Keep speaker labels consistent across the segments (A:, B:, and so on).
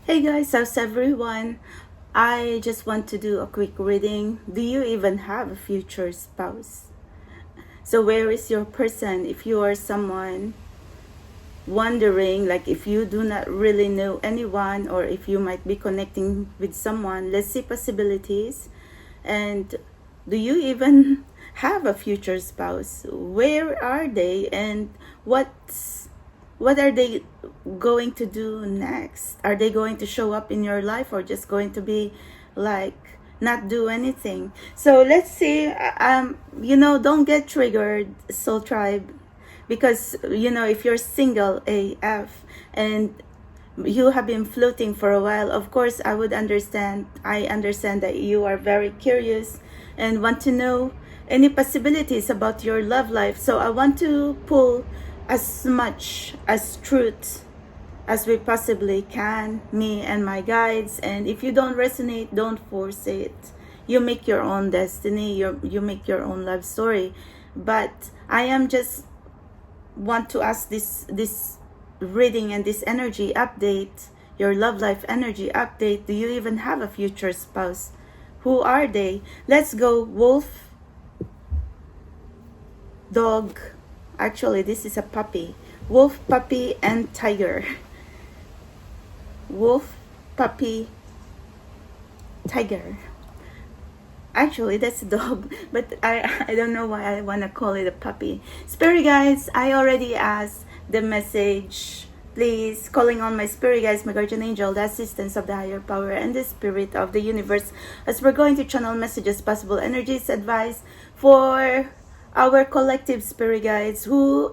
A: Hey guys, how's everyone? I just want to do a quick reading. Do you even have a future spouse? So where is your person? If you are someone wondering, like if you do not really know anyone, or if you might be connecting with someone, let's see possibilities. And do you even have a future spouse? Where are they, and what are they going to do next? Are they going to show up in your life, or just going to be like not do anything? So let's see. Don't get triggered, soul tribe, because if you're single AF and you have been floating for a while, of course I understand that you are very curious and want to know any possibilities about your love life. So I want to pull as much as truth as we possibly can, me and my guides. And if you don't resonate, don't force it. You make your own destiny, you make your own love story. But I am just want to ask this reading and this energy update, your love life energy update. Do you even have a future spouse? Who are they? Let's go. Wolf, dog. Actually, this is a puppy. Wolf, puppy, and tiger. Wolf, puppy, tiger. Actually, that's a dog, but I don't know why I want to call it a puppy. Spirit guides, I already asked the message. Please, calling on my spirit guides, my guardian angel, the assistance of the higher power, and the spirit of the universe, as we're going to channel messages, possible energies, advice for our collective spirit guides. Who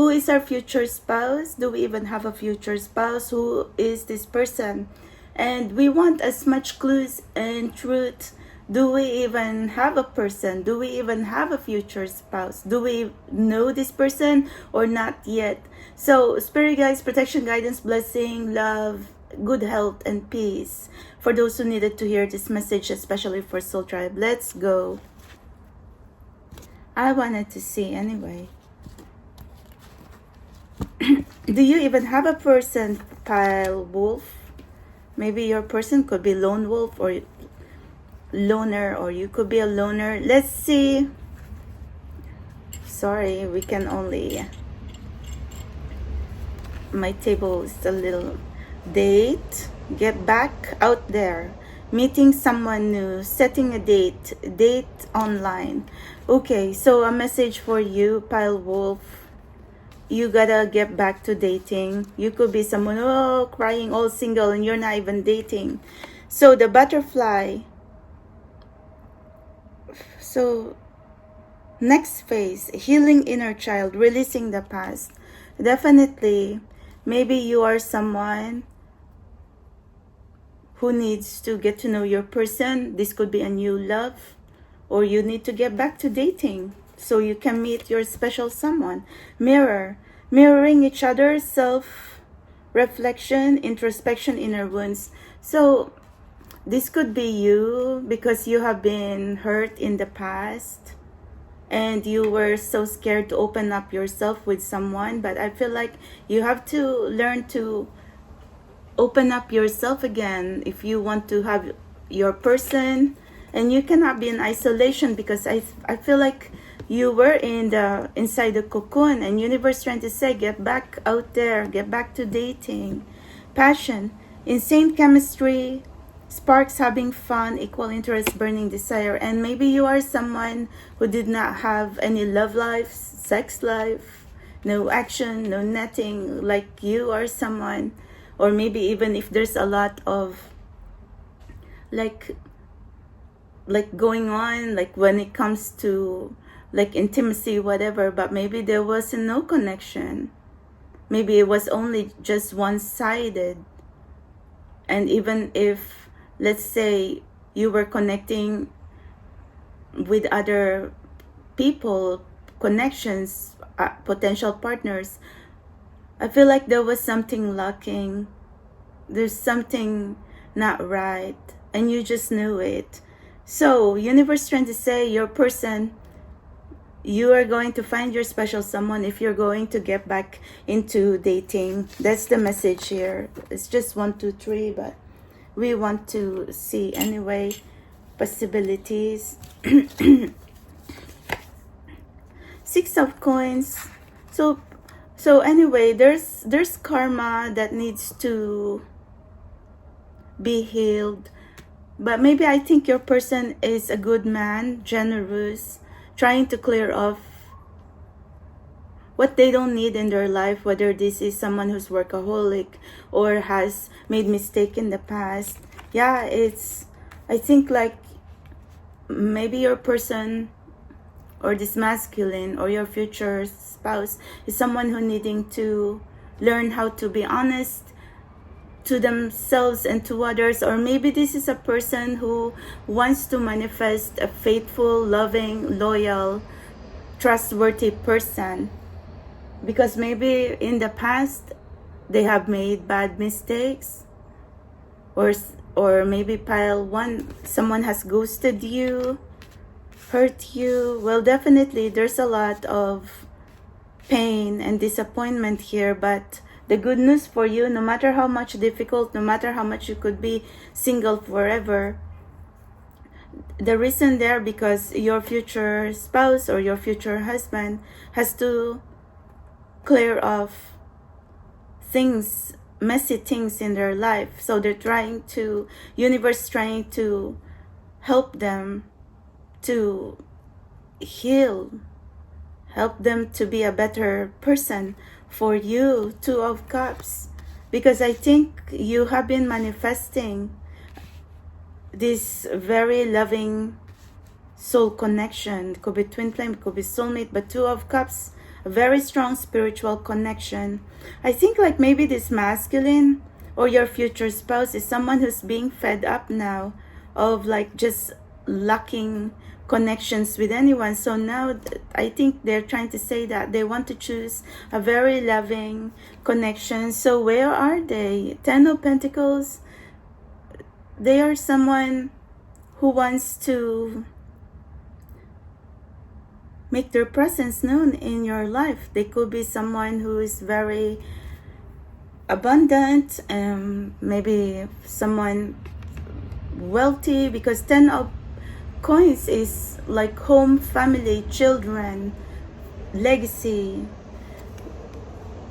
A: is our future spouse? Do we even have a future spouse? Who is this person? And we want as much clues and truth. Do we even have a person? Do we even have a future spouse? Do we know this person or not yet? So spirit guides, protection, guidance, blessing, love, good health, and peace for those who needed to hear this message, especially for Soul Tribe. Let's go. I wanted to see anyway. Do you even have a person, Pile Wolf? Maybe your person could be lone wolf or loner, or you could be a loner. Let's see. Sorry, we can only... My table is a little... Date. Get back out there. Meeting someone new. Setting a date. Date online. Okay, so a message for you, Pile Wolf. You gotta get back to dating. You could be someone, crying, all single, and you're not even dating. So the butterfly. So next phase, healing inner child, releasing the past. Definitely, maybe you are someone who needs to get to know your person. This could be a new love, or you need to get back to dating so you can meet your special someone. Mirroring each other, self-reflection, introspection, inner wounds. So this could be you because you have been hurt in the past and you were so scared to open up yourself with someone. But I feel like you have to learn to open up yourself again if you want to have your person. And you cannot be in isolation, because I feel like you were inside the cocoon, and universe trying to say, get back out there, get back to dating. Passion, insane chemistry, sparks, having fun, equal interest, burning desire. And maybe you are someone who did not have any love life, sex life, no action, no nothing. Like you are someone, or maybe even if there's a lot of like going on, like when it comes to like intimacy, whatever, but maybe there was no connection. Maybe it was only just one-sided. And even if, let's say, you were connecting with other people, connections, potential partners, I feel like there was something lacking. There's something not right, and you just knew it. So universe trying to say, your person you are going to find your special someone if you're going to get back into dating. That's the message here. It's just 1, 2, 3, but we want to see anyway possibilities. 6 of coins. So anyway, there's karma that needs to be healed. But maybe I think your person is a good man, generous, trying to clear off what they don't need in their life, whether this is someone who's workaholic or has made mistake in the past. Yeah, I think like maybe your person or this masculine or your future spouse is someone who needing to learn how to be honest to themselves and to others. Or maybe this is a person who wants to manifest a faithful, loving, loyal, trustworthy person, because maybe in the past they have made bad mistakes, or maybe pile 1, someone has ghosted you, hurt you. Well, definitely there's a lot of pain and disappointment here, but the good news for you, no matter how much difficult, no matter how much you could be single forever, the reason there, because your future spouse or your future husband has to clear off things, messy things in their life. So they're trying to, universe trying to help them to heal, help them to be a better person for you. 2 of Cups, because I think you have been manifesting this very loving soul connection. It could be twin flame, it could be soulmate, but 2 of Cups, a very strong spiritual connection. I think like maybe this masculine or your future spouse is someone who's being fed up now of like just lacking connections with anyone. So now I think they're trying to say that they want to choose a very loving connection. So where are they? 10 of Pentacles. They are someone who wants to make their presence known in your life. They could be someone who is very abundant, maybe someone wealthy, because 10 of Coins is like home, family, children, legacy.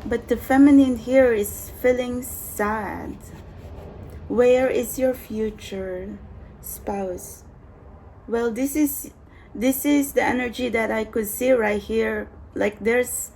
A: But the feminine here is feeling sad. Where is your future spouse? Well, this is the energy that I could see right here. Like there's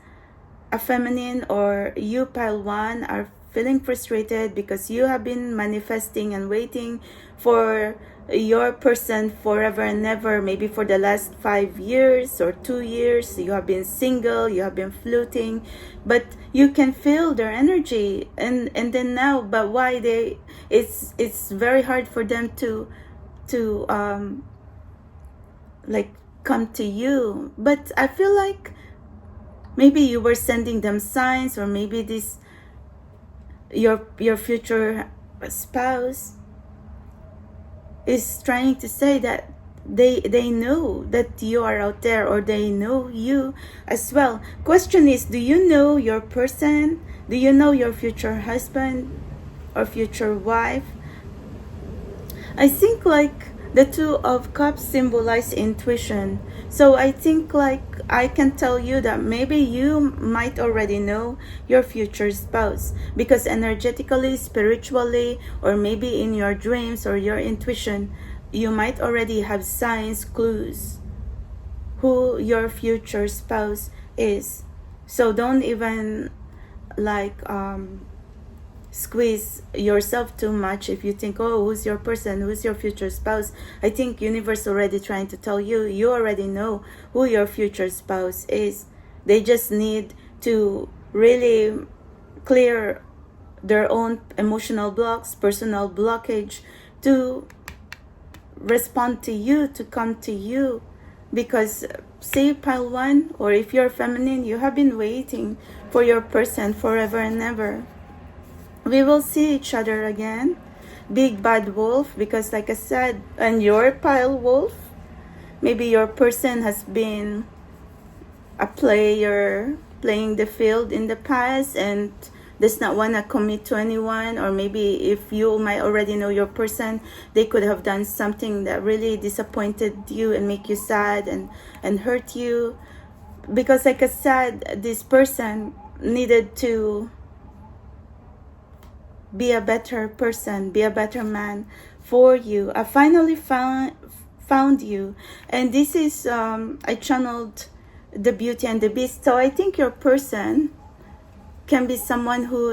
A: a feminine, or you, pile 1, are feeling frustrated because you have been manifesting and waiting for your person forever and ever. Maybe for the last 5 years or 2 years you have been single, you have been floating, but you can feel their energy, and then now, but why they, it's very hard for them to like come to you. But I feel like maybe you were sending them signs, or maybe this your future spouse is trying to say that they know that you are out there, or they know you as well. Question is, do you know your person? Do you know your future husband or future wife? I think like the 2 of Cups symbolize intuition. So I think like I can tell you that maybe you might already know your future spouse, because energetically, spiritually, or maybe in your dreams or your intuition, you might already have signs, clues who your future spouse is. So don't even like squeeze yourself too much if you think, oh, who's your person, who's your future spouse. I think universe already trying to tell you, you already know who your future spouse is. They just need to really clear their own emotional blocks, personal blockage, to respond to you, to come to you. Because say pile 1, or if you're feminine, you have been waiting for your person forever and ever. We will see each other again. Big bad wolf, because like I said, and your pile wolf, maybe your person has been a player playing the field in the past and does not want to commit to anyone, or maybe if you might already know your person, they could have done something that really disappointed you and make you sad and hurt you. Because like I said, this person needed to be a better person, be a better man for you. I finally found you, and this is I channeled the Beauty and the Beast. So I think your person can be someone who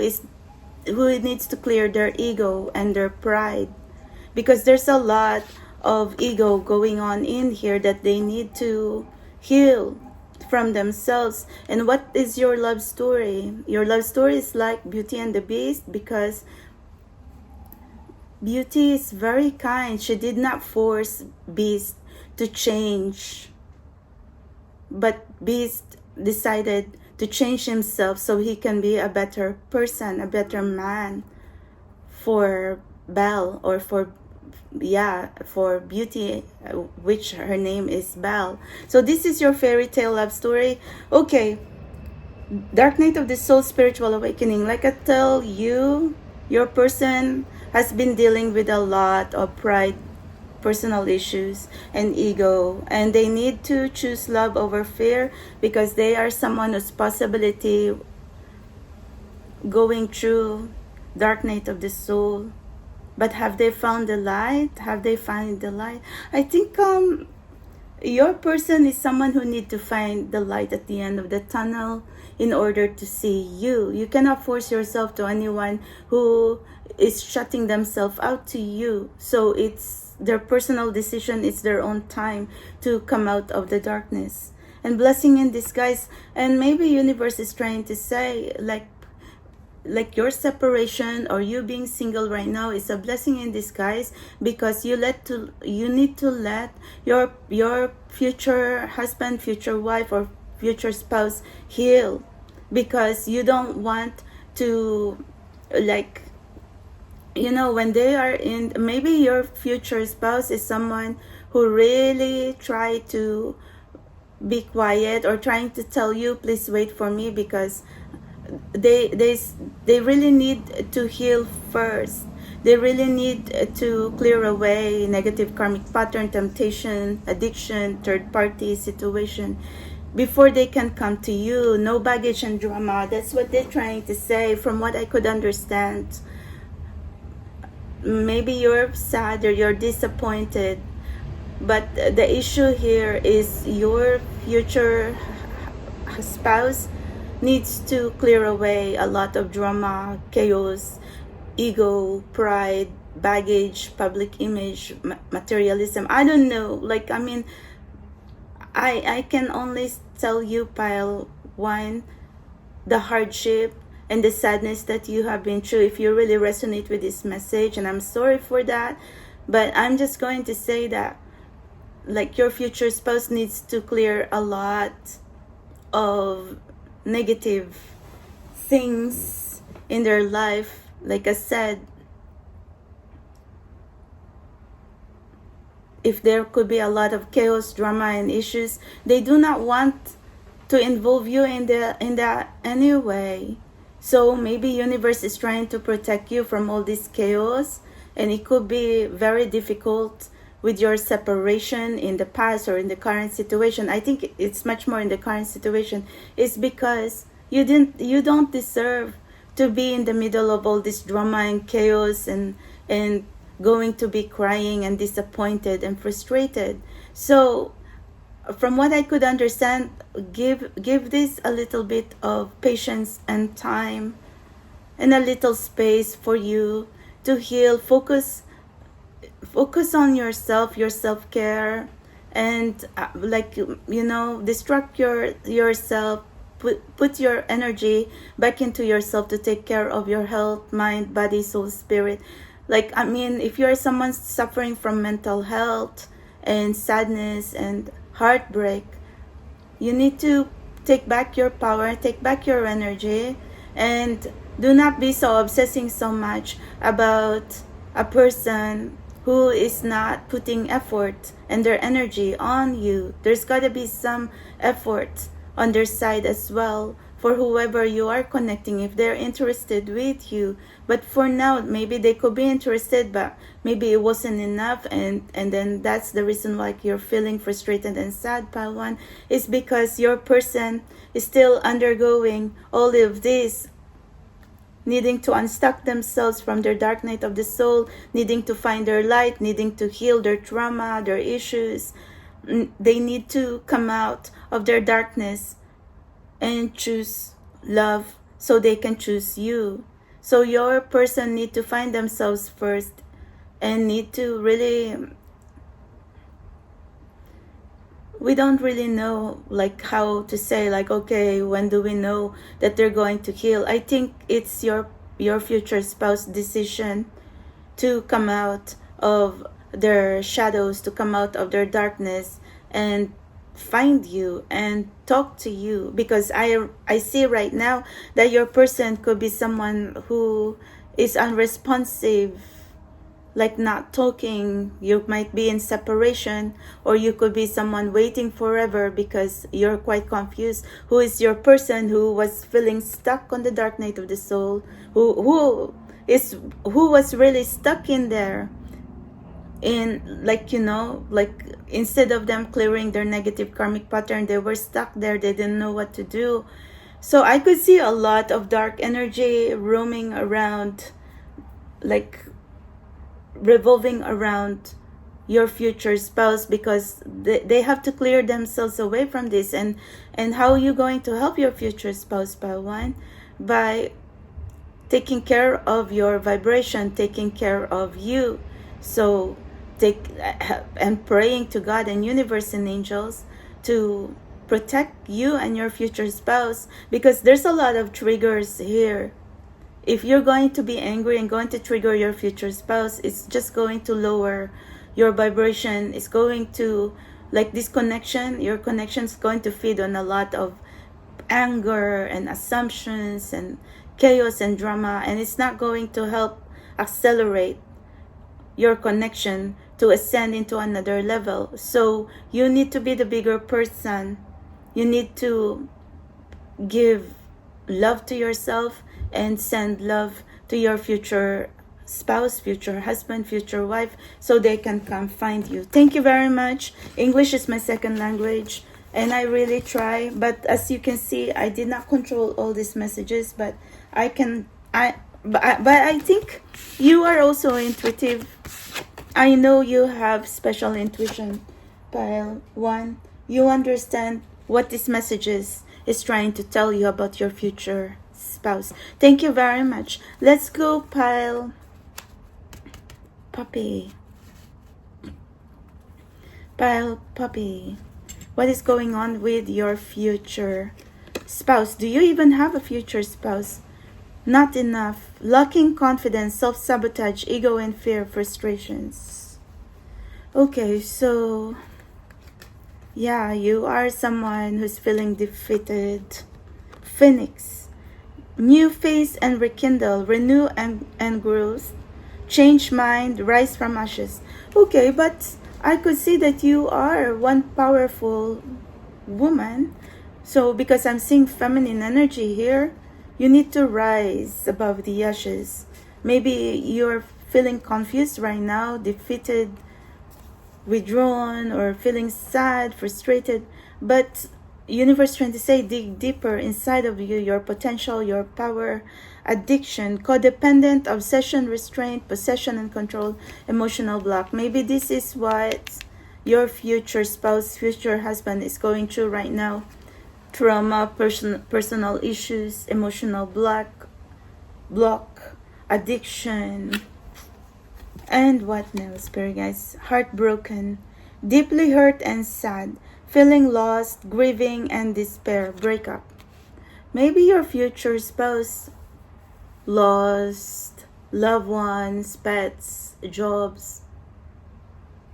A: needs to clear their ego and their pride, because there's a lot of ego going on in here that they need to heal from themselves. And what is your love story? Your love story is like Beauty and the Beast, because Beauty is very kind. She did not force Beast to change, but Beast decided to change himself so he can be a better person, a better man for Belle, or for Beauty, which her name is Belle. So this is your fairy tale love story. Okay, Dark Night of the Soul, Spiritual Awakening. Like I tell you, your person has been dealing with a lot of pride, personal issues, and ego, and they need to choose love over fear, because they are someone whose possibility going through Dark Night of the Soul. But have they found the light? Have they found the light? I think your person is someone who need to find the light at the end of the tunnel in order to see you. You cannot force yourself to anyone who is shutting themselves out to you. So it's their personal decision. It's their own time to come out of the darkness. And blessing in disguise. And maybe universe is trying to say, like your separation or you being single right now is a blessing in disguise, because you need to let your future husband, future wife, or future spouse heal, because you don't want to, like, when they are in, maybe your future spouse is someone who really try to be quiet, or trying to tell you, please wait for me, because they really need to heal first. They really need to clear away negative karmic pattern, temptation, addiction, third party situation before they can come to you. No baggage and drama. That's what they're trying to say, from what I could understand. Maybe you're sad or you're disappointed, but the issue here is your future spouse needs to clear away a lot of drama, chaos, ego, pride, baggage, public image, materialism. I don't know. Like, I mean, I can only tell you, pile one, the hardship and the sadness that you have been through, if you really resonate with this message. And I'm sorry for that, but I'm just going to say that, like, your future spouse needs to clear a lot of negative things in their life. Like I said, if there could be a lot of chaos, drama, and issues, they do not want to involve you in that anyway. So maybe universe is trying to protect you from all this chaos, and it could be very difficult with your separation in the past or in the current situation. I think it's much more in the current situation. It's because you don't deserve to be in the middle of all this drama and chaos and going to be crying and disappointed and frustrated. So from what I could understand, give this a little bit of patience and time and a little space for you to heal. Focus on yourself, your self-care, and distract yourself, put your energy back into yourself to take care of your health, mind, body, soul, spirit. Like, I mean, if you're someone suffering from mental health and sadness and heartbreak, you need to take back your power, take back your energy, and do not be so obsessing so much about a person who is not putting effort and their energy on you. There's got to be some effort on their side as well, for whoever you are connecting, if they're interested with you. But for now, maybe they could be interested, but maybe it wasn't enough, and then that's the reason why you're feeling frustrated and sad, pile 1, is because your person is still undergoing all of this, needing to unstuck themselves from their dark night of the soul, needing to find their light, needing to heal their trauma, their issues. They need to come out of their darkness and choose love so they can choose you. So your person need to find themselves first and need to really, we don't really know like how to say like, okay, when do we know that they're going to heal? I think it's your future spouse decision to come out of their shadows, to come out of their darkness and find you and talk to you, because I see right now that your person could be someone who is unresponsive, like not talking. You might be in separation, or you could be someone waiting forever because you're quite confused. Who is your person who was feeling stuck on the dark night of the soul, who was really stuck in there, in like, you know, like instead of them clearing their negative karmic pattern, they were stuck there. They didn't know what to do. So I could see a lot of dark energy roaming around, like revolving around your future spouse, because they have to clear themselves away from this. And how are you going to help your future spouse, pile 1? By taking care of your vibration, taking care of you. So and praying to God and universe and angels to protect you and your future spouse, because there's a lot of triggers here. If you're going to be angry and going to trigger your future spouse, it's just going to lower your vibration. It's going to, like this connection, your connection is going to feed on a lot of anger and assumptions and chaos and drama, and it's not going to help accelerate your connection to ascend into another level. So you need to be the bigger person. You need to give love to yourself and send love to your future spouse, future husband, future wife, so they can come find you. Thank you very much. English is my second language, and I really try, but as you can see, I did not control all these messages, but I think you are also intuitive. I know you have special intuition, pile 1. You understand what this message is trying to tell you about your future spouse. Thank you very much. Let's go, pile puppy. Pile puppy. What is going on with your future spouse? Do you even have a future spouse? Not enough. Lacking confidence, self-sabotage, ego and fear, frustrations. Okay, so yeah, you are someone who's feeling defeated. Phoenix. New face and rekindle, renew and growth. Change mind, rise from ashes. Okay, but I could see that you are one powerful woman. So because I'm seeing feminine energy here, you need to rise above the ashes. Maybe you're feeling confused right now, defeated, withdrawn, or feeling sad, frustrated. But universe trying to say, dig deeper inside of you, your potential, your power, addiction, codependent, obsession, restraint, possession and control, emotional block. Maybe this is what your future spouse, future husband is going through right now. Trauma, personal issues, emotional block, addiction, and what now, spirit guys? Heartbroken, deeply hurt and sad, feeling lost, grieving and despair, breakup. Maybe your future spouse lost loved ones, pets, jobs,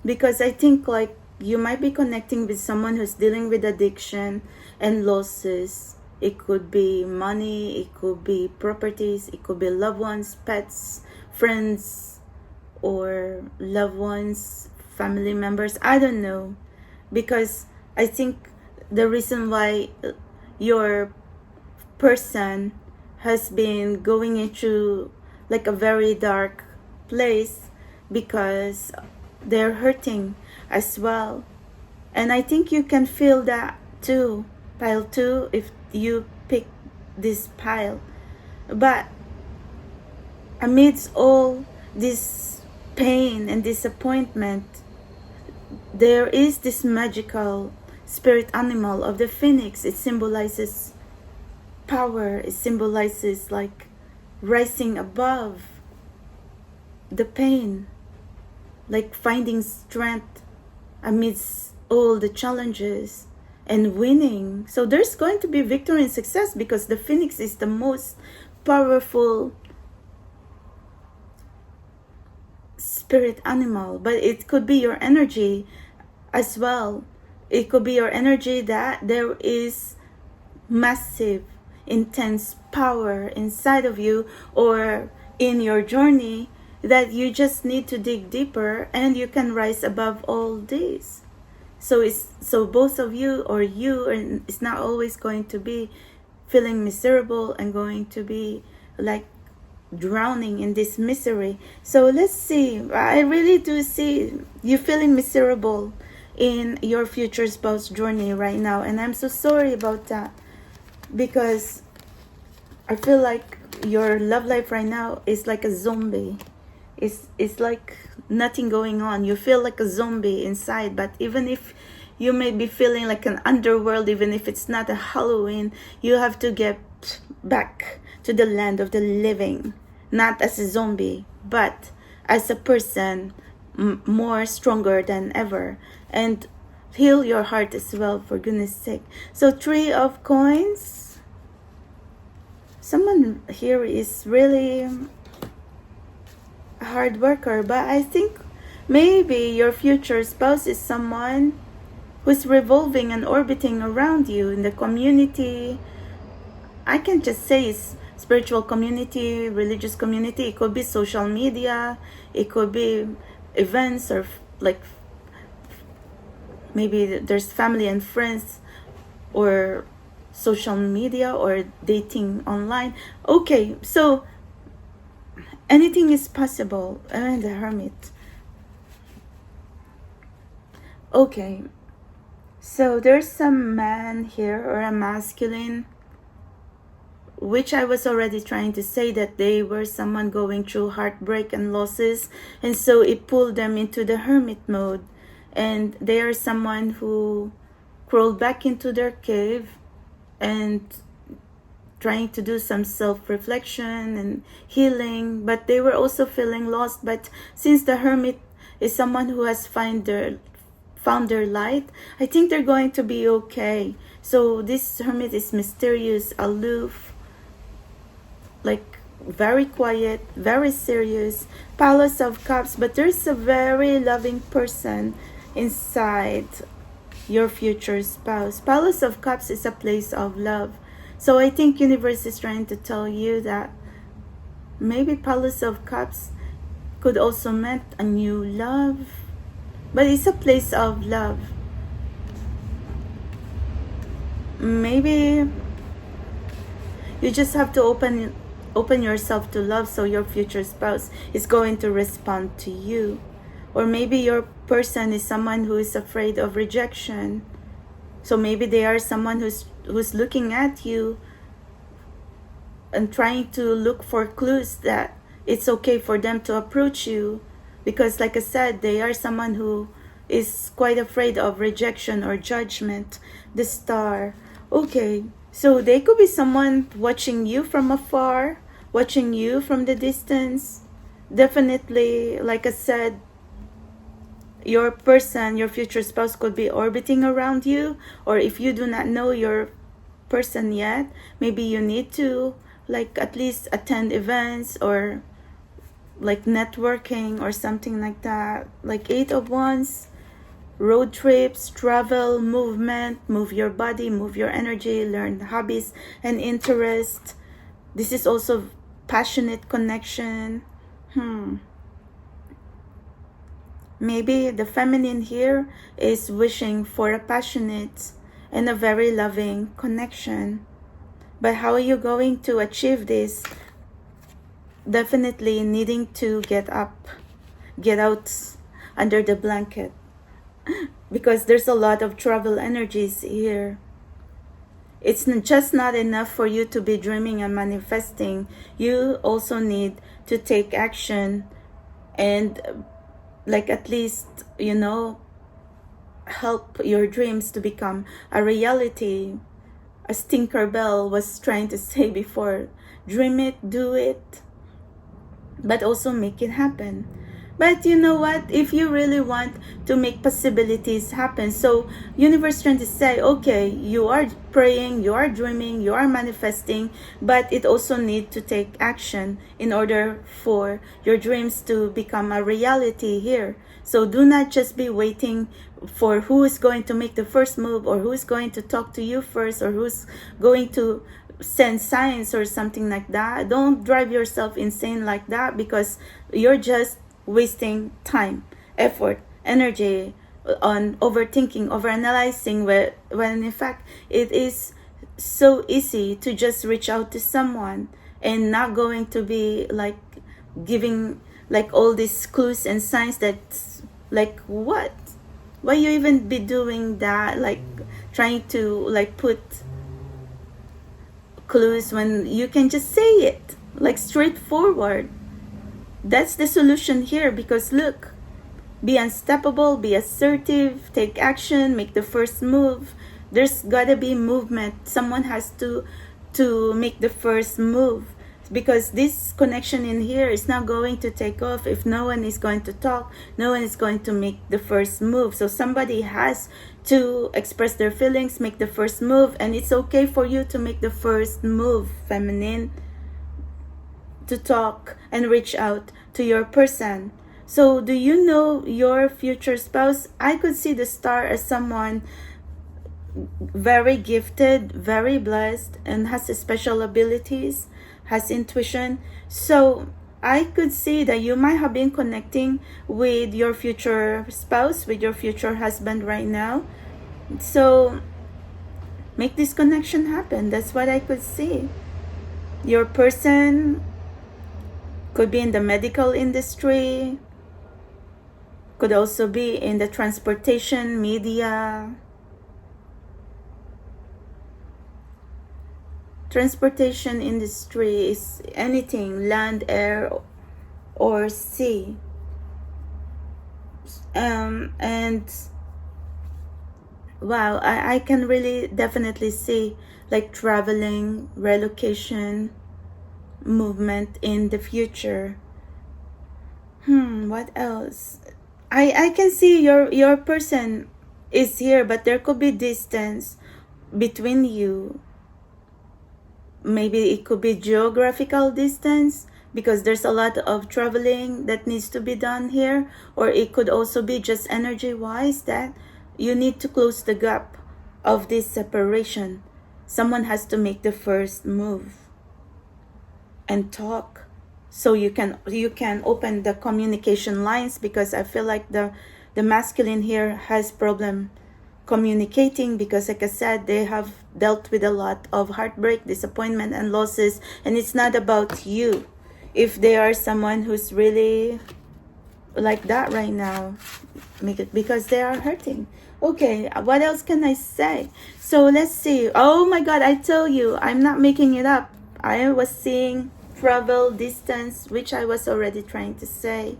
A: because I think like you might be connecting with someone who's dealing with addiction and losses. It could be money, it could be properties, it could be loved ones, pets, friends, or loved ones, family members. I don't know, because I think the reason why your person has been going into like a very dark place because they're hurting as well. And I think you can feel that too, pile 2, if you pick this pile. But amidst all this pain and disappointment, there is this magical spirit animal of the phoenix. It symbolizes power. It symbolizes like rising above the pain, like finding strength amidst all the challenges and winning. So there's going to be victory and success because the phoenix is the most powerful spirit animal. But it could be your energy as well. It could be your energy that there is massive, intense power inside of you or in your journey that you just need to dig deeper and you can rise above all this. So both of you or you is not always going to be feeling miserable and going to be like drowning in this misery. So let's see. I really do see you feeling miserable in your future spouse journey right now, and I'm so sorry about that because I feel like your love life right now is like a zombie. It's like nothing going on. You feel like a zombie inside, but even if you may be feeling like an underworld, even if it's not a Halloween, you have to get back to the land of the living, not as a zombie, but as a person more stronger than ever, and heal your heart as well, for goodness sake. So 3 of coins. Someone here is really a hard worker, but I think maybe your future spouse is someone who's revolving and orbiting around you in the community. I can just say it's spiritual community, religious community. It could be social media. It could be events, or like maybe there's family and friends, or social media, or dating online. Okay, so anything is possible. And the Hermit. Okay, so there's some man here, or a masculine, which I was already trying to say that they were someone going through heartbreak and losses, and so it pulled them into the hermit mode, and they are someone who crawled back into their cave and trying to do some self-reflection and healing, but they were also feeling lost. But since the hermit is someone who has found their light, I think they're going to be okay. So this hermit is mysterious, aloof, like very quiet, very serious, Palace of Cups, but there's a very loving person inside your future spouse. Palace of Cups is a place of love. So I think universe is trying to tell you that maybe Palace of Cups could also mean a new love, but it's a place of love. Maybe you just have to open yourself to love, so your future spouse is going to respond to you. Or maybe your person is someone who is afraid of rejection. So maybe they are someone who's looking at you and trying to look for clues that it's okay for them to approach you. Because like I said, they are someone who is quite afraid of rejection or judgment. The Star. Okay, so they could be someone watching you from afar, watching you from the distance. Definitely, like I said, your person, your future spouse could be orbiting around you. Or if you do not know your person yet, maybe you need to like at least attend events or like networking or something like that. Like 8 of Wands, road trips, travel, movement, move your body, move your energy, learn hobbies and interests. This is also passionate connection. Maybe the feminine here is wishing for a passionate and a very loving connection. But how are you going to achieve this? Definitely needing to get up, get out under the blanket, because there's a lot of travel energies here. It's just not enough for you to be dreaming and manifesting. You also need to take action and like at least, you know, help your dreams to become a reality. As Tinkerbell was trying to say before, dream it, do it, but also make it happen. But you know what? If you really want to make possibilities happen, so universe trying to say, okay, you are praying, you are dreaming, you are manifesting, but it also need to take action in order for your dreams to become a reality here. So do not just be waiting for who is going to make the first move, or who is going to talk to you first, or who's going to send signs or something like that. Don't drive yourself insane like that, because you're just wasting time, effort, energy on overthinking, overanalyzing, when in fact it is so easy to just reach out to someone and not going to be like giving like all these clues and signs that like what? Why you even be doing that, like trying to like put clues when you can just say it like straightforward? That's the solution here, because look, be unstoppable, be assertive, take action, make the first move. There's gotta be movement. Someone has to make the first move, because this connection in here is not going to take off if no one is going to talk, no one is going to make the first move. So somebody has to express their feelings, make the first move, and it's okay for you to make the first move, feminine, to talk and reach out to your person. So do you know your future spouse? I could see the star as someone very gifted, very blessed, and has special abilities, has intuition. So I could see that you might have been connecting with your future spouse, with your future husband right now. So make this connection happen. That's what I could see. Your person could be in the medical industry, could also be in the transportation, media. Transportation industry is anything, land, air, or sea. And wow, I can really definitely see like traveling, relocation, movement in the future. What else? I can see your person is here, but there could be distance between you. Maybe it could be geographical distance, because there's a lot of traveling that needs to be done here. Or it could also be just energy wise that you need to close the gap of this separation. Someone has to make the first move and talk, so you can open the communication lines, because I feel like the masculine here has problem communicating, because like I said, they have dealt with a lot of heartbreak, disappointment, and losses. And it's not about you if they are someone who's really like that right now, because they are hurting. Okay, what else can I say? So let's see. Oh my god, I tell you, I'm not making it up. I was seeing travel, distance, which I was already trying to say.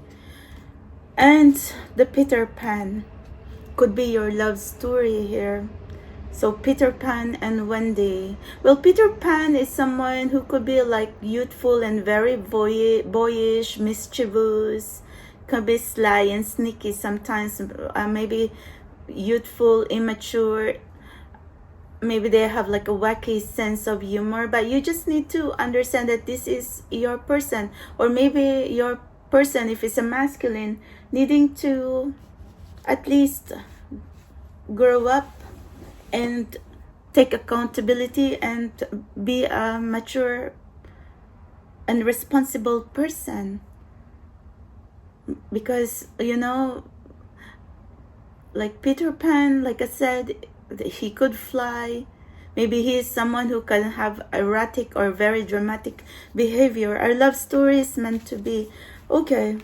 A: And the Peter Pan could be your love story here. So Peter Pan and Wendy. Well, Peter Pan is someone who could be like youthful and very boyish, mischievous, could be sly and sneaky sometimes, maybe youthful, immature. Maybe they have like a wacky sense of humor, but you just need to understand that this is your person. Or maybe your person, if it's a masculine, needing to at least grow up and take accountability and be a mature and responsible person. Because, you know, like Peter Pan, like I said, he could fly. Maybe he is someone who can have erratic or very dramatic behavior. Our love story is meant to be. Okay.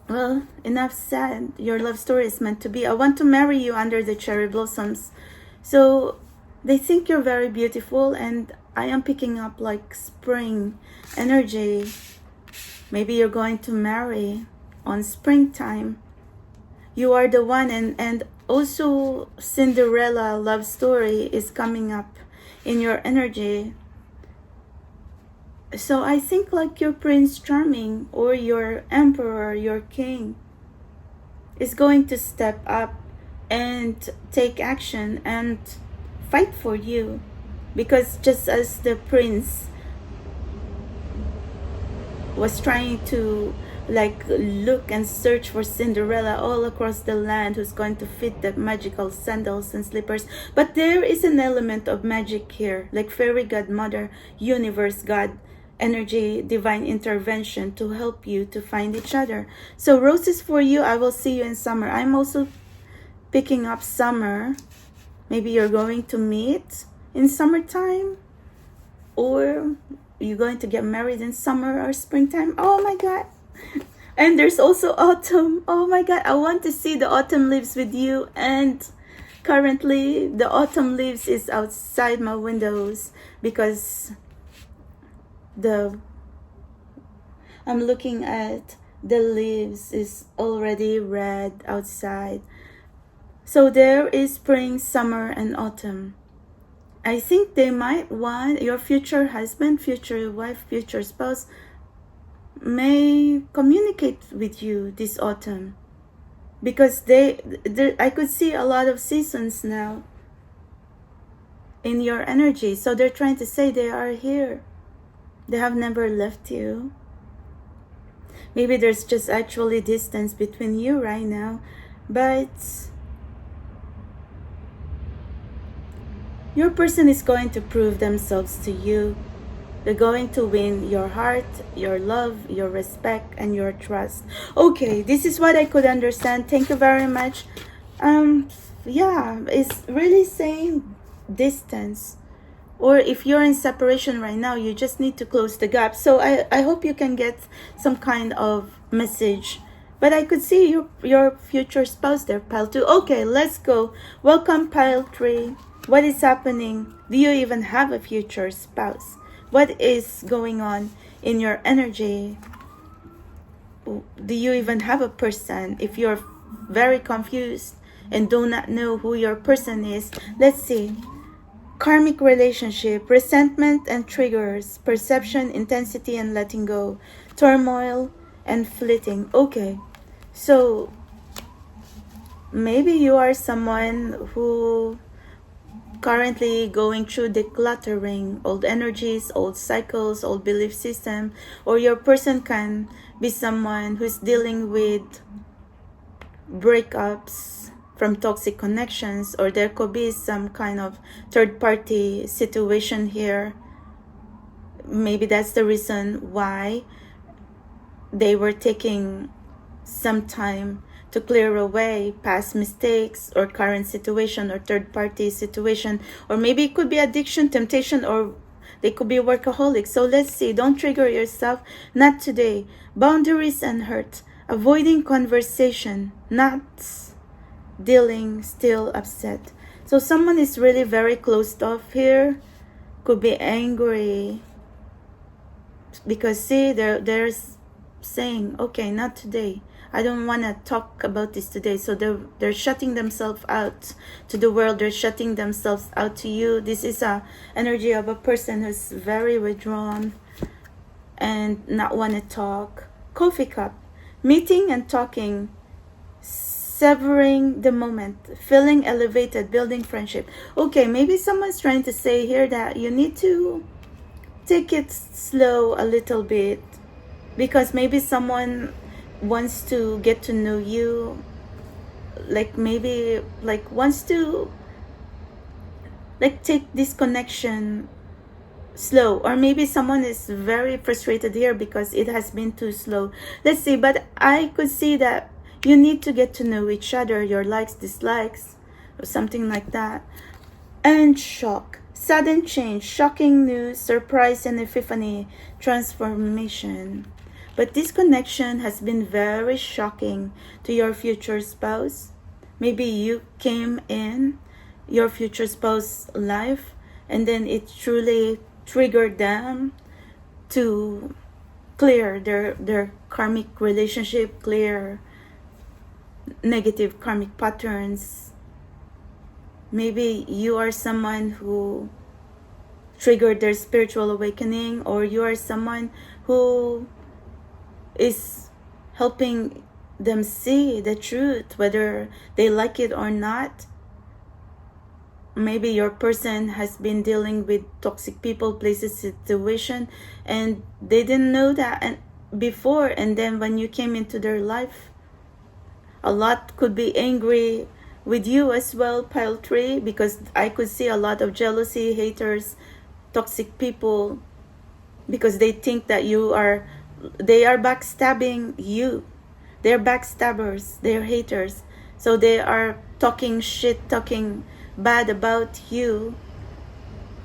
A: Well, enough said. Your love story is meant to be. I want to marry you under the cherry blossoms. So they think you're very beautiful, and I am picking up like spring energy. Maybe you're going to marry on springtime. You are the one, and also Cinderella love story is coming up in your energy. So I think like your Prince Charming or your Emperor, your King, is going to step up and take action and fight for you. Because just as the prince was trying to like look and search for Cinderella all across the land who's going to fit the magical sandals and slippers, but there is an element of magic here, like fairy godmother, universe god energy, divine intervention to help you to find each other. So roses for you. I will see you in summer. I'm also picking up summer. Maybe you're going to meet in summertime, or you're going to get married in summer or springtime. Oh my god. And there's also autumn. Oh my god, I want to see the autumn leaves with you. And currently the autumn leaves is outside my windows because I'm looking at the leaves is already red outside. So there is spring, summer, and autumn. I think they might want your future husband, future wife, future spouse may communicate with you this autumn, because I could see a lot of seasons now in your energy. So they're trying to say they are here. They have never left you. Maybe there's just actually distance between you right now, but your person is going to prove themselves to you. They're going to win your heart, your love, your respect, and your trust. Okay, this is what I could understand. Thank you very much. Yeah, it's really saying distance. Or if you're in separation right now, you just need to close the gap. So I hope you can get some kind of message. But I could see your future spouse there, pile 2. Okay, let's go. Welcome, pile 3. What is happening? Do you even have a future spouse? What is going on in your energy? Do you even have a person? If you're very confused and do not know who your person is, let's see. Karmic relationship, resentment and triggers, perception, intensity and letting go, turmoil and fleeting. Okay, so maybe you are someone who currently going through decluttering, old energies, old cycles, old belief system, or your person can be someone who's dealing with breakups from toxic connections, or there could be some kind of third-party situation here. Maybe that's the reason why they were taking some time to clear away past mistakes or current situation or third-party situation. Or maybe it could be addiction, temptation, or they could be workaholics. So let's see. Don't trigger yourself. Not today. Boundaries and hurt. Avoiding conversation. Not dealing, still upset. So someone is really very closed off here. Could be angry. Because see, they're saying, okay, not today. I don't want to talk about this today. So they're shutting themselves out to the world. They're shutting themselves out to you. This is a energy of a person who's very withdrawn and not want to talk. Coffee cup. Meeting and talking. Severing the moment. Feeling elevated. Building friendship. Okay, maybe someone's trying to say here that you need to take it slow a little bit. Because maybe someone wants to get to know you, like maybe like wants to like take this connection slow, or maybe someone is very frustrated here because it has been too slow. Let's see, but I could see that you need to get to know each other, your likes, dislikes, something like that. And shock, sudden change, shocking news, surprise and epiphany, transformation. But this connection has been very shocking to your future spouse. Maybe you came in your future spouse's life and then it truly triggered them to clear their karmic relationship, clear negative karmic patterns. Maybe you are someone who triggered their spiritual awakening, or you are someone who is helping them see the truth, whether they like it or not. Maybe your person has been dealing with toxic people, places, situation, and they didn't know that before, and then when you came into their life, a lot could be angry with you as well, pile 3, because I could see a lot of jealousy, haters, toxic people, because they think that they are backstabbing you. They're backstabbers, they're haters. So they are talking shit, talking bad about you,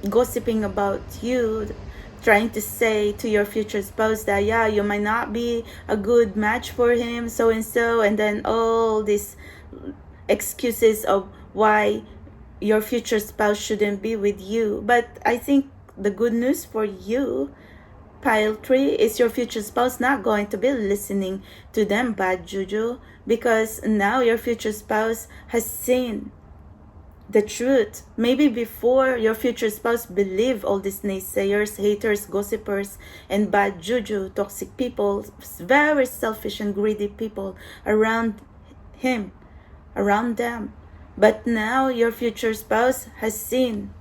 A: gossiping about you, trying to say to your future spouse that, yeah, you might not be a good match for him, so and so, and then all these excuses of why your future spouse shouldn't be with you. But I think the good news for you, pile 3, is your future spouse not going to be listening to them bad juju, because now your future spouse has seen the truth. Maybe before, your future spouse believed all these naysayers, haters, gossipers, and bad juju, toxic people, very selfish and greedy people around him, around them. But now your future spouse has seen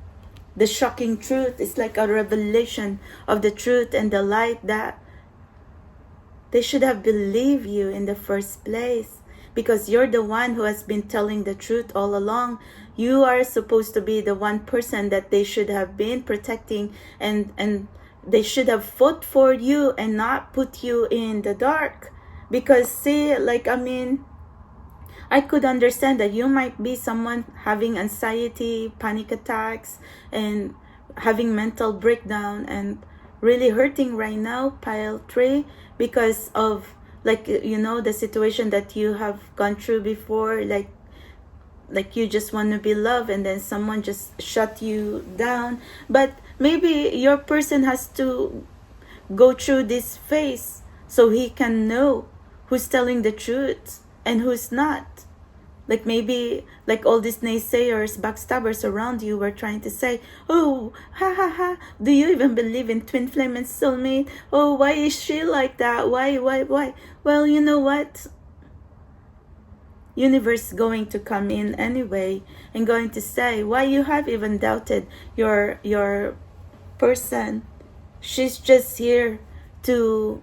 A: the shocking truth. It's like a revelation of the truth and the light that they should have believed you in the first place, because you're the one who has been telling the truth all along. You are supposed to be the one person that they should have been protecting, and they should have fought for you and not put you in the dark. Because see, like, I mean, I could understand that you might be someone having anxiety, panic attacks, and having mental breakdown and really hurting right now, pile 3, because of, like, you know, the situation that you have gone through before, like you just want to be loved and then someone just shut you down. But maybe your person has to go through this phase so he can know who's telling the truth and who's not. Like, maybe, like, all these naysayers, backstabbers around you were trying to say, oh, ha ha ha, do you even believe in twin flame and soulmate? Oh, why is she like that? Why? Well, you know what? Universe is going to come in anyway and going to say, why you have even doubted your person? She's just here to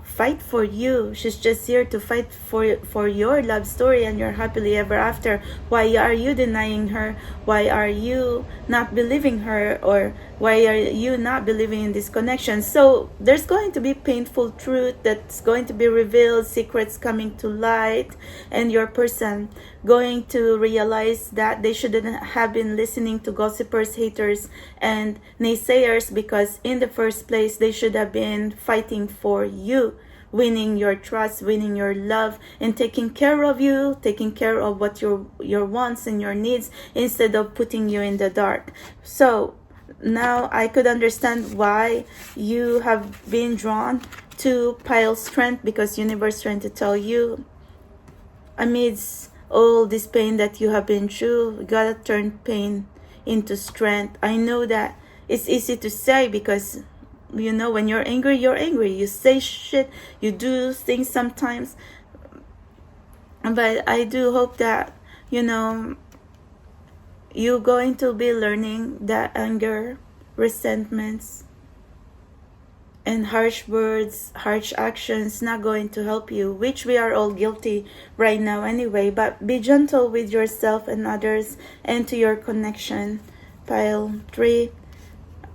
A: fight for you. She's just here to fight for your love story and your happily ever after. Why are you denying her? Why are you not believing her? Or why are you not believing in this connection? So there's going to be painful truth that's going to be revealed, secrets coming to light, and your person going to realize that they shouldn't have been listening to gossipers, haters, and naysayers, because in the first place they should have been fighting for you, winning your trust, winning your love, and taking care of you, taking care of what your wants and your needs, instead of putting you in the dark. So now I could understand why you have been drawn to pile strength, because universe trying to tell you, amidst all this pain that you have been through, you gotta turn pain into strength. I know that it's easy to say, because you know, when you're angry, you say shit, you do things sometimes. But I do hope that, you know, you're going to be learning that anger, resentments, and harsh words, harsh actions not going to help you, which we are all guilty right now anyway. But be gentle with yourself and others, and to your connection, pile 3.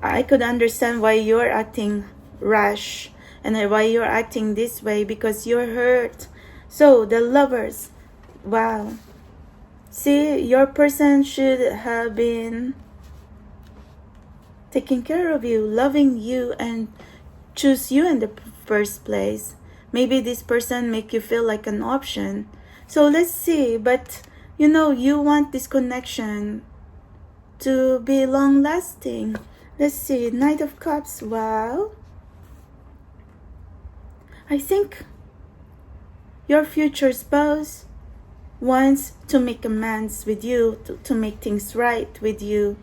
A: I could understand why you're acting rash and why you're acting this way, because you're hurt. So the lovers, wow, See, your person should have been taking care of you, loving you, and choose you in the first place. Maybe this person make you feel like an option. So let's see. But you know, you want this connection to be long lasting. Let's see. Knight of Cups. Wow. I think your future spouse wants to make amends with you, to make things right with you,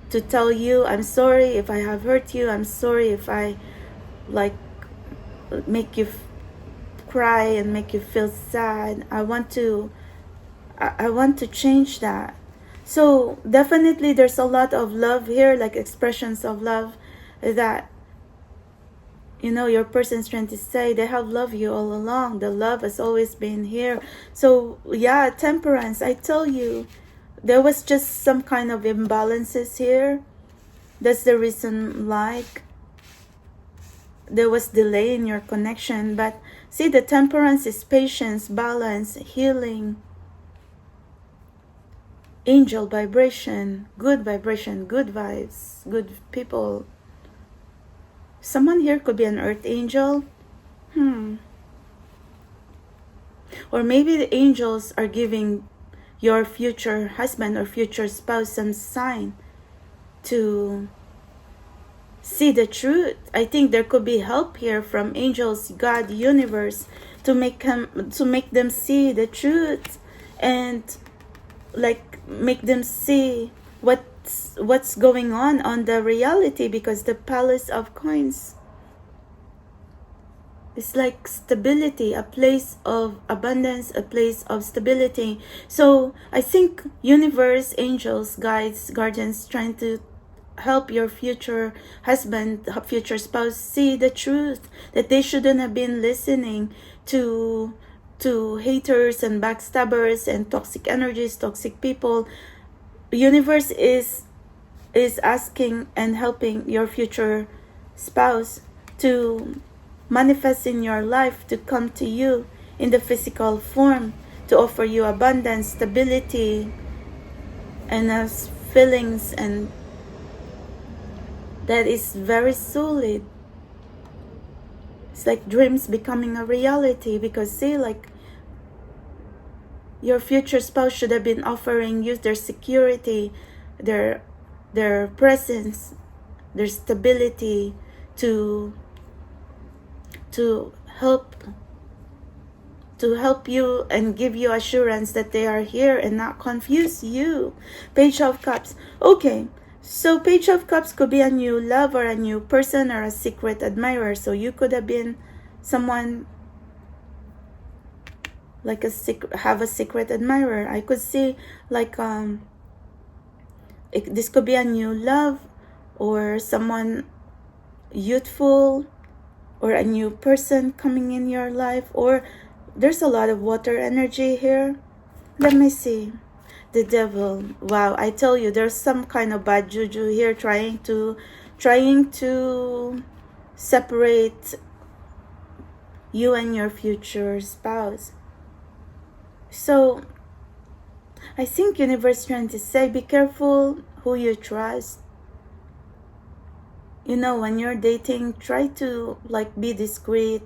A: to tell you, I'm sorry if I have hurt you, I'm sorry if I like make you cry and make you feel sad. I want to change that. So definitely there's a lot of love here, like expressions of love that, you know, your person's trying to say. They have loved you all along. The love has always been here. So yeah, Temperance, I tell you, there was just some kind of imbalances here. That's the reason, like, there was delay in your connection. But see, the Temperance is patience, balance, healing, angel vibration, good vibes, good people. Someone here could be an earth angel. Or maybe the angels are giving your future husband or future spouse some sign to see the truth. I think there could be help here from angels, God, universe, to make them see the truth, and like make them see what's going on the reality, because the Palace of Coins is like stability, a place of abundance, a place of stability. So I think universe, angels, guides, guardians trying to help your future husband, future spouse see the truth, that they shouldn't have been listening to haters and backstabbers and toxic energies, toxic people. Universe is asking and helping your future spouse to manifest in your life, to come to you in the physical form, to offer you abundance, stability, and feelings, and that is very solid. It's like dreams becoming a reality, because see, like, your future spouse should have been offering you their security, their presence, their stability, to help you and give you assurance that they are here and not confuse you. Page of Cups. Okay, so Page of Cups could be a new love or a new person or a secret admirer. So you could have been someone like have a secret admirer. I could see like this could be a new love, or someone youthful, or a new person coming in your life. Or there's a lot of water energy here. Let me see. The Devil. Wow, I tell you, there's some kind of bad juju here trying to separate you and your future spouse. So I think universe trying to say, be careful who you trust. You know, when you're dating, try to like be discreet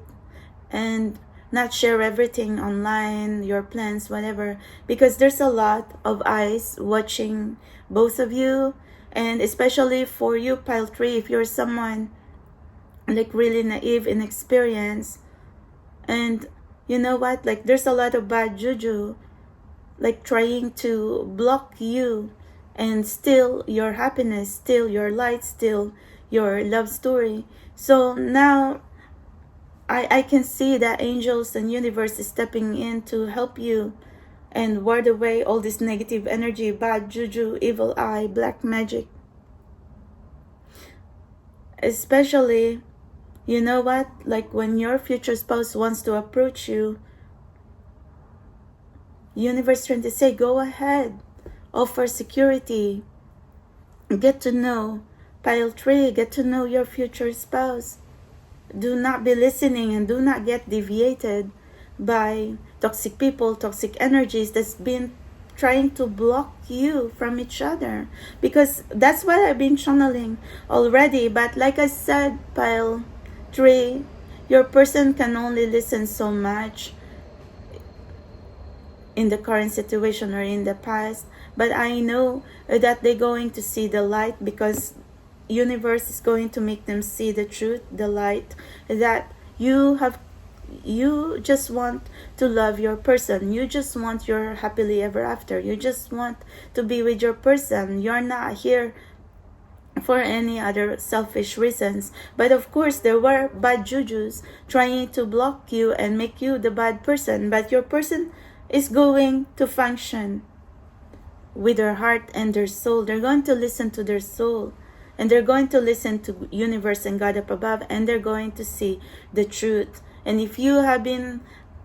A: and not share everything online, your plans, whatever, because there's a lot of eyes watching both of you. And especially for you, pile 3, if you're someone like really naive, inexperienced, and you know what, like there's a lot of bad juju like trying to block you and steal your happiness, steal your light, steal your love story. So now I can see that angels and universe is stepping in to help you and ward away all this negative energy, bad juju, evil eye, black magic. Especially, you know what, like when your future spouse wants to approach you, universe trying to say, go ahead, offer security, get to know, pile 3, get to know your future spouse. Do not be listening and do not get deviated by toxic people, toxic energies that's been trying to block you from each other, because that's what I've been channeling already. But like I said, pile 3, your person can only listen so much in the current situation or in the past, but I know that they're going to see the light, because universe is going to make them see the truth, the light, that you just want to love your person. You just want your happily ever after. You just want to be with your person. You're not here for any other selfish reasons. But of course, there were bad jujus trying to block you and make you the bad person. But your person is going to function with their heart and their soul. They're going to listen to their soul. And they're going to listen to universe and God up above. And they're going to see the truth. And if you have been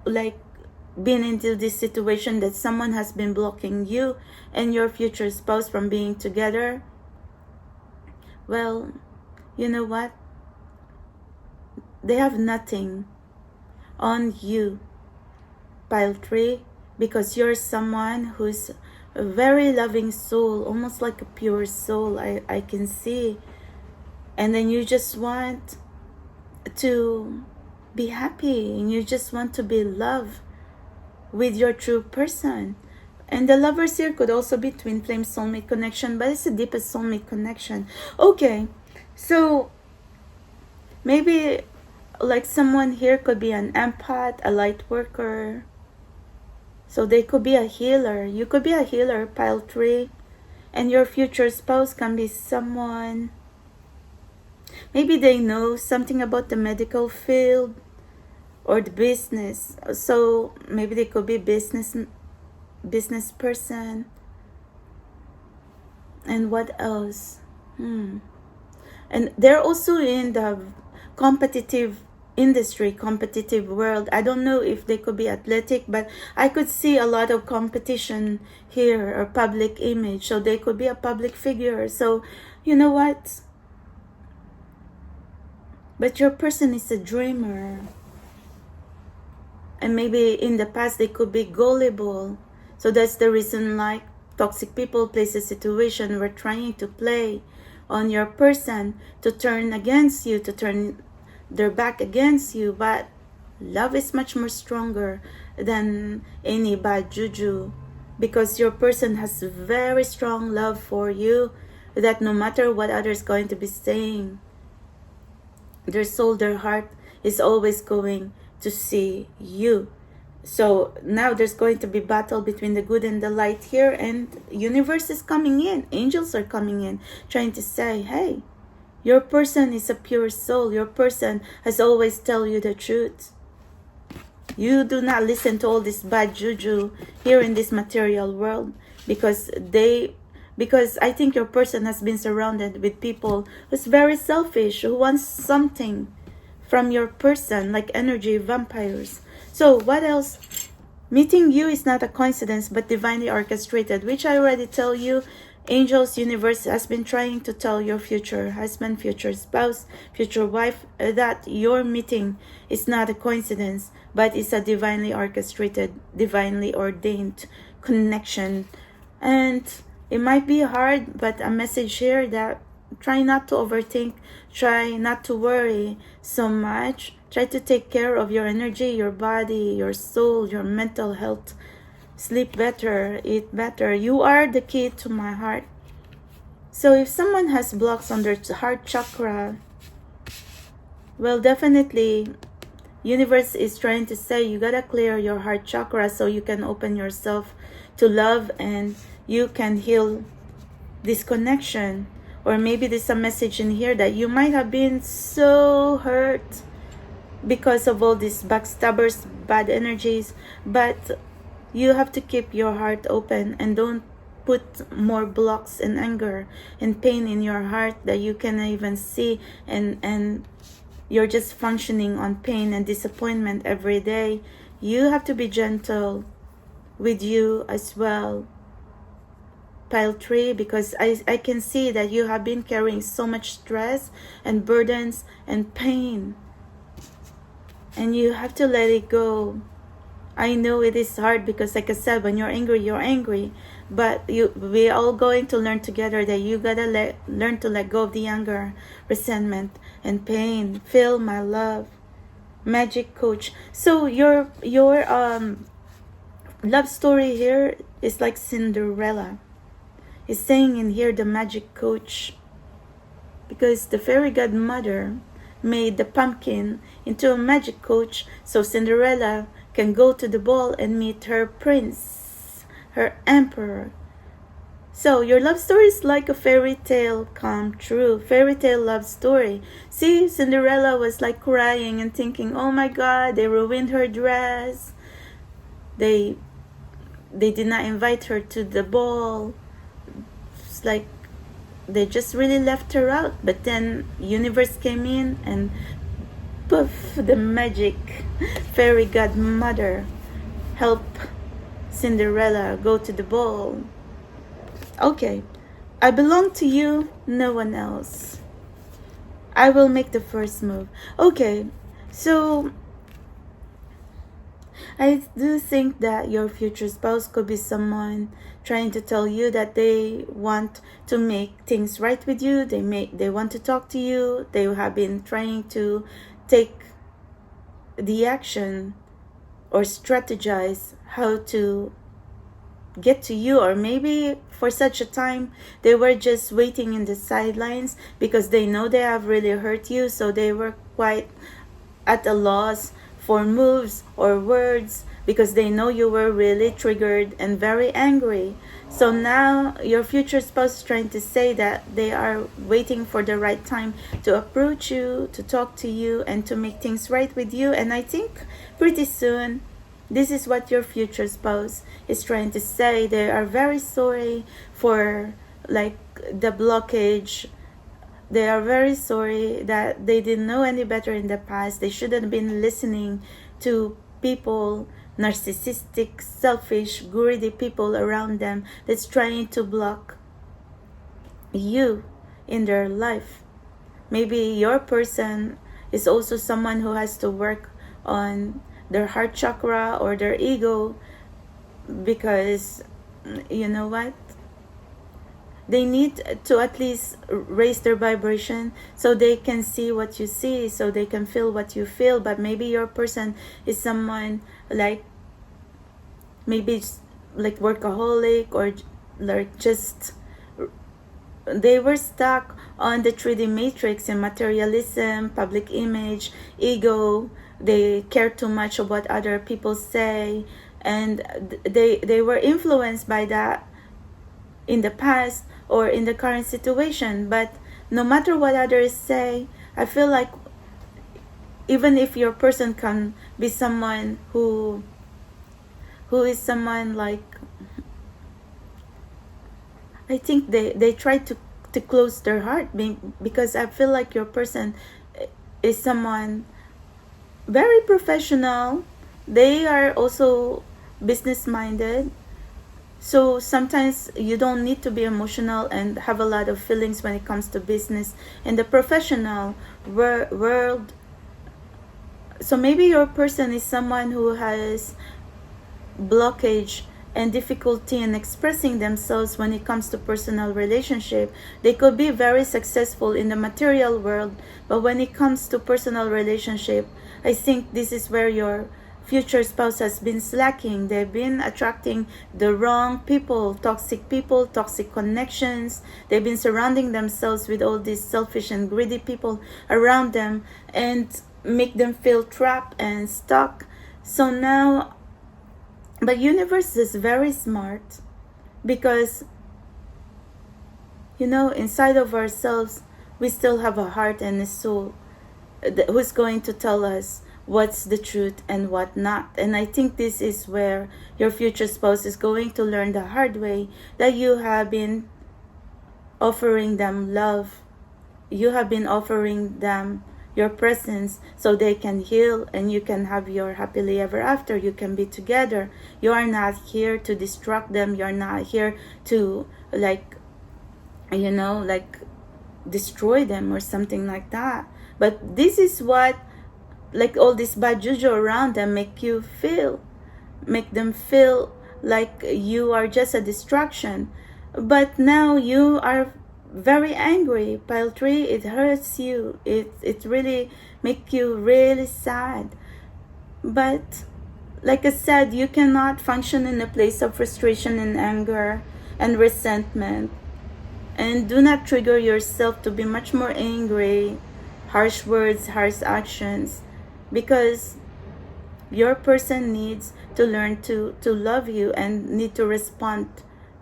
A: into this situation that someone has been blocking you and your future spouse from being together, well, you know what? They have nothing on you, pile 3, because you're someone who's a very loving soul, almost like a pure soul, I can see. And then you just want to be happy, and you just want to be loved with your true person. And the lovers here could also be twin flame soulmate connection, but it's the deepest soulmate connection. Okay, so maybe like someone here could be an empath, a light worker. So they could be a healer. You could be a healer, pile 3. And your future spouse can be someone, maybe they know something about the medical field or the business. So maybe they could be business person. And what else? And they're also in the competitive industry, competitive world. I don't know if they could be athletic, but I could see a lot of competition here, or public image. So they could be a public figure. So you know what? But your person is a dreamer. And maybe in the past they could be gullible. So that's the reason, like, toxic people place a situation where trying to play on your person to turn against you, to turn their back against you. But love is much more stronger than any bad juju, because your person has very strong love for you, that no matter what others going to be saying, their soul, their heart is always going to see you. So now there's going to be battle between the good and the light here, and universe is coming in, angels are coming in, trying to say, hey, your person is a pure soul. Your person has always tell you the truth. You do not listen to all this bad juju here in this material world, because I think your person has been surrounded with people who's very selfish, who wants something from your person, like energy vampires. So what else? Meeting you is not a coincidence, but divinely orchestrated, which I already tell you. Angels, universe has been trying to tell your future husband, future spouse, future wife, that your meeting is not a coincidence, but it's a divinely orchestrated, divinely ordained connection. And it might be hard, but a message here that try not to overthink, try not to worry so much, try to take care of your energy, your body, your soul, your mental health. Sleep better, eat better. You are the key to my heart. So if someone has blocks on their heart chakra, well, definitely universe is trying to say you gotta clear your heart chakra so you can open yourself to love and you can heal this connection. Or maybe there's a message in here that you might have been so hurt because of all these backstabbers, bad energies, but you have to keep your heart open and don't put more blocks and anger and pain in your heart that you cannot even see, and you're just functioning on pain and disappointment every day. You have to be gentle with you as well, pile 3, because I can see that you have been carrying so much stress and burdens and pain, and you have to let it go. I know it is hard because, like I said, when you're angry, you're angry. But we all going to learn together that you gotta learn to let go of the anger, resentment, and pain. Feel my love, magic coach. So your love story here is like Cinderella. It's saying in here the magic coach, because the fairy godmother made the pumpkin into a magic coach, so Cinderella can go to the ball and meet her prince, her emperor. So your love story is like a fairy tale come true, fairy tale love story. See, Cinderella was like crying and thinking, oh my God, they ruined her dress. They did not invite her to the ball. It's like they just really left her out. But then universe came in and poof, the magic fairy godmother helped Cinderella go to the ball. Okay, I belong to you, no one else. I will make the first move. Okay, so I do think that your future spouse could be someone trying to tell you that they want to make things right with you. They want to talk to you. They have been trying to take the action or strategize how to get to you, or maybe for such a time they were just waiting in the sidelines because they know they have really hurt you, so they were quite at a loss for moves or words because they know you were really triggered and very angry. So now your future spouse is trying to say that they are waiting for the right time to approach you, to talk to you, and to make things right with you. And I think pretty soon this is what your future spouse is trying to say. They are very sorry for like the blockage. They are very sorry that they didn't know any better in the past. They shouldn't have been listening to people, narcissistic, selfish, greedy people around them that's trying to block you in their life. Maybe your person is also someone who has to work on their heart chakra or their ego, because you know what, they need to at least raise their vibration so they can see what you see, so they can feel what you feel. But maybe your person is someone like maybe like workaholic, or like just they were stuck on the 3D matrix in materialism, public image, ego. They care too much of what other people say, and they were influenced by that in the past or in the current situation. But no matter what others say, I feel like even if your person can be someone who is someone like, I think they try to close their heart, because I feel like your person is someone very professional. They are also business minded. So sometimes you don't need to be emotional and have a lot of feelings when it comes to business in the professional world. So maybe your person is someone who has blockage and difficulty in expressing themselves when it comes to personal relationship. They could be very successful in the material world, but when it comes to personal relationship, I think this is where your future spouse has been slacking. They've been attracting the wrong people, toxic connections. They've been surrounding themselves with all these selfish and greedy people around them and make them feel trapped and stuck. So now, but universe is very smart, because you know, inside of ourselves we still have a heart and a soul who's going to tell us what's the truth and what not. And I think this is where your future spouse is going to learn the hard way, that you have been offering them love, you have been offering them your presence so they can heal and you can have your happily ever after. You can be together. You are not here to distract them. You're not here to like, you know, like destroy them or something like that. But this is what, like, all this bad juju around them make you feel. make them feel like you are just a distraction. But now you are very angry, pile 3. It hurts you. It really make you really sad. But like I said, you cannot function in a place of frustration and anger and resentment. And do not trigger yourself to be much more angry, harsh words, harsh actions, because your person needs to learn to love you and need to respond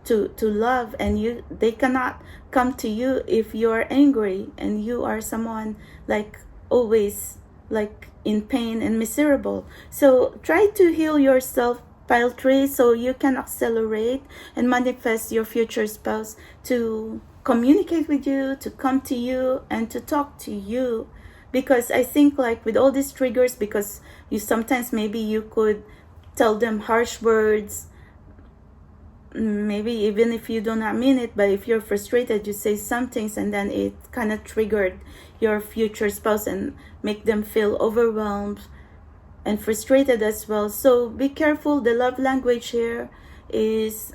A: to love, and they cannot come to you if you are angry and you are someone like always like in pain and miserable. So try to heal yourself, pile 3, so you can accelerate and manifest your future spouse to communicate with you, to come to you, and to talk to you. Because I think like with all these triggers, because you sometimes maybe you could tell them harsh words, maybe even if you do not mean it, but if you're frustrated, you say some things and then it kind of triggered your future spouse and make them feel overwhelmed and frustrated as well. So be careful. The love language here is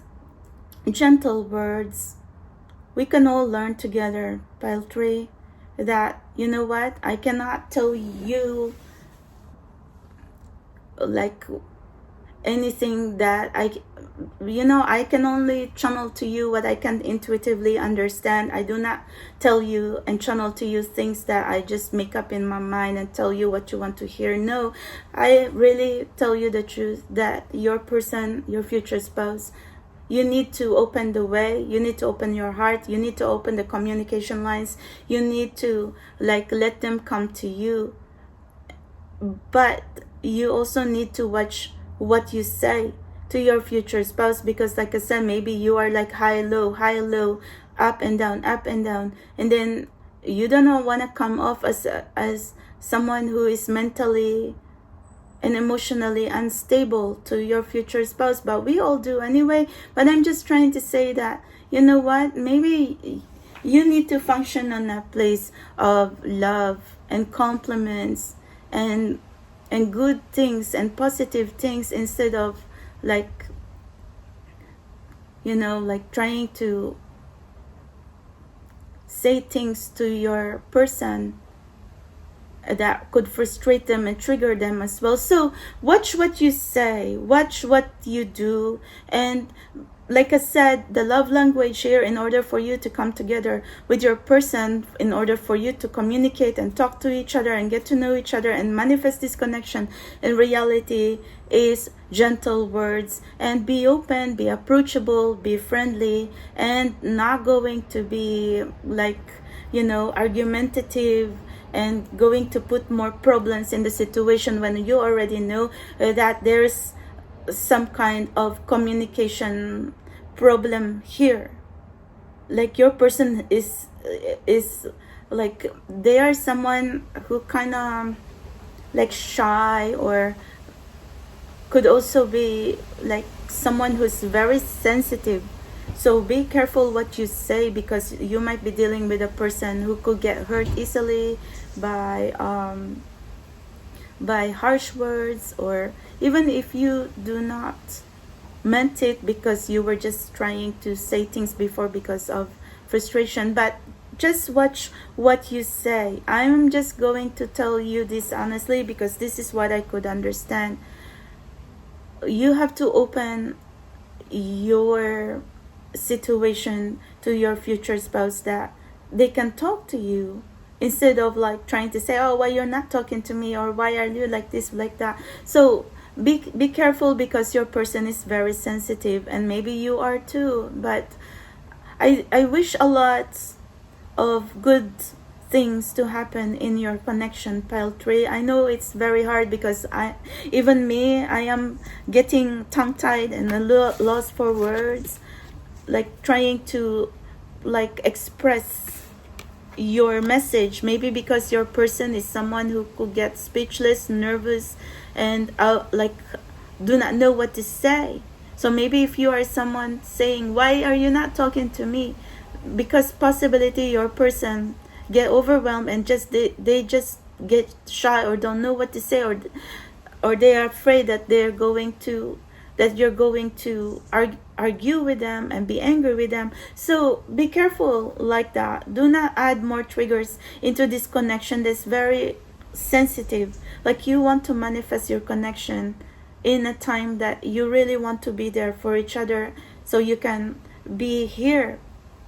A: gentle words. We can all learn together, pile 3, that you know what, I cannot tell you like anything that I can only channel to you what I can intuitively understand. I do not tell you and channel to you things that I just make up in my mind and tell you what you want to hear. No, I really tell you the truth, that your person, your future spouse, you need to open the way, you need to open your heart, you need to open the communication lines, you need to like let them come to you. But you also need to watch what you say to your future spouse, because like I said, maybe you are like high low, up and down, and then you don't want to come off as someone who is mentally and emotionally unstable to your future spouse, but we all do anyway. But I'm just trying to say that, you know what, maybe you need to function on a place of love and compliments and good things and positive things, instead of like like trying to say things to your person that could frustrate them and trigger them as well. So watch what you say, watch what you do. And like I said, the love language here, in order for you to come together with your person, in order for you to communicate and talk to each other and get to know each other and manifest this connection in reality, is gentle words, and be open, be approachable, be friendly, and not going to be like argumentative and going to put more problems in the situation when you already know that there's some kind of communication problem here. Like your person is like, they are someone who kind of like shy, or could also be like someone who's very sensitive. So be careful what you say, because you might be dealing with a person who could get hurt easily by harsh words, or even if you do not meant it, because you were just trying to say things before because of frustration. But just watch what you say. I'm just going to tell you this honestly, because this is what I could understand. You have to open your situation to your future spouse, that they can talk to you, instead of like trying to say, oh, why you're not talking to me, or why are you like this, like that. So be careful, because your person is very sensitive, and maybe you are too. But I wish a lot of good things to happen in your connection, pile 3. I know it's very hard, because I am getting tongue-tied and a little lost for words, like trying to like express your message, maybe because your person is someone who could get speechless, nervous, and like do not know what to say. So maybe if you are someone saying, why are you not talking to me, because possibility your person get overwhelmed and just they just get shy, or don't know what to say, or they are afraid that they're going to that you're going to argue with them and be angry with them. So be careful like that. Do not add more triggers into this connection that's very sensitive. Like, you want to manifest your connection in a time that you really want to be there for each other, so you can be here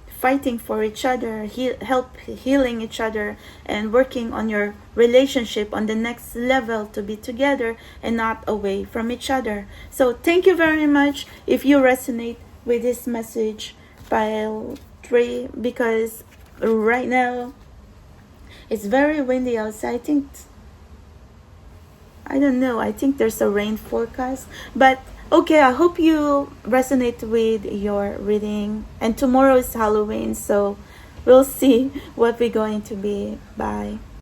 A: fighting for each other, help healing each other, and working on your relationship on the next level to be together and not away from each other. So thank you very much. If you resonate with this message, pile 3, because right now it's very windy outside. I don't know, I think there's a rain forecast. But okay, I hope you resonate with your reading. And tomorrow is Halloween, so we'll see what we're going to be. Bye.